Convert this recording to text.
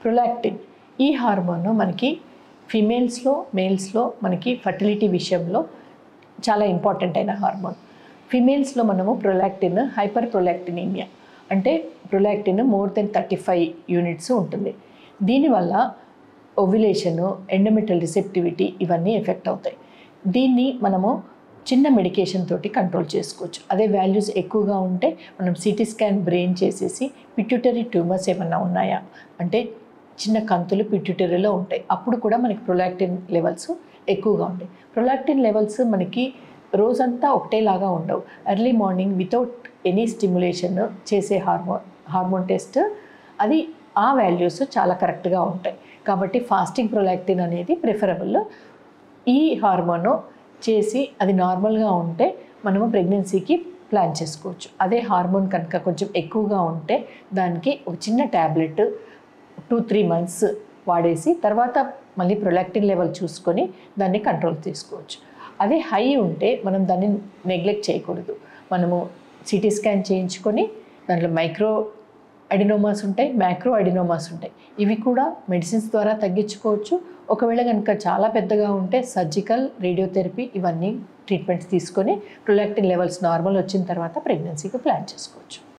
Prolactin ఈ hormone మనకి ఫీమేల్స్లో మేల్స్లో మనకి ఫర్టిలిటీ విషయంలో చాలా ఇంపార్టెంట్ అయిన హార్మోన్. ఫీమేల్స్లో మనము ప్రొలాక్టిన్ హైపర్ ప్రొలాక్టినీమియా అంటే ప్రొలాక్టిన్ మోర్ దెన్ 35 యూనిట్స్ ఉంటుంది. దీనివల్ల ఓవ్యులేషను, ఎండోమెట్రియల్ రిసెప్టివిటీ ఇవన్నీ ఎఫెక్ట్ అవుతాయి. దీన్ని మనము చిన్న మెడికేషన్ తోటి కంట్రోల్ చేసుకోవచ్చు. అదే వాల్యూస్ ఎక్కువగా ఉంటే మనం సిటీ స్కాన్ బ్రెయిన్ చేసేసి పిట్యూటరీ ట్యూమర్స్ ఏమన్నా ఉన్నాయా అంటే చిన్న కంతులు పిట్యూటరీలో ఉంటాయి. అప్పుడు కూడా మనకి ప్రొలాక్టిన్ లెవెల్స్ ఎక్కువగా ఉంటాయి. ప్రొలాక్టిన్ లెవెల్స్ మనకి రోజంతా ఒకటేలాగా ఉండవు. Early morning without any stimulation చేసే హార్మోన్ టెస్ట్ అది ఆ వాల్యూస్ చాలా కరెక్ట్గా ఉంటాయి. కాబట్టి ఫాస్టింగ్ ప్రొలాక్టిన్ అనేది ప్రిఫరబుల్. ఈ హార్మోను చేసి అది నార్మల్గా ఉంటే మనము ప్రెగ్నెన్సీకి ప్లాన్ చేసుకోవచ్చు. అదే హార్మోన్ కనుక కొంచెం ఎక్కువగా ఉంటే దానికి ఒక చిన్న ట్యాబ్లెట్ 2-3 మంత్స్ వాడేసి తర్వాత మళ్ళీ ప్రొలాక్టిన్ లెవెల్ చూసుకొని దాన్ని కంట్రోల్ చేసుకోవచ్చు. అదే హై ఉంటే మనం దాన్ని నెగ్లెక్ట్ చేయకూడదు. మనము సిటీ స్కాన్ చేయించుకొని దాంట్లో మైక్రో అడినోమాస్ ఉంటాయి, మ్యాక్రో అడినోమాస్ ఉంటాయి. ఇవి కూడా మెడిసిన్స్ ద్వారా తగ్గించుకోవచ్చు. ఒకవేళ కనుక చాలా పెద్దగా ఉంటే సర్జికల్, రేడియోథెరపీ ఇవన్నీ ట్రీట్మెంట్స్ తీసుకొని ప్రొలాక్టిన్ లెవెల్స్ నార్మల్ వచ్చిన తర్వాత ప్రెగ్నెన్సీకి ప్లాన్ చేసుకోవచ్చు.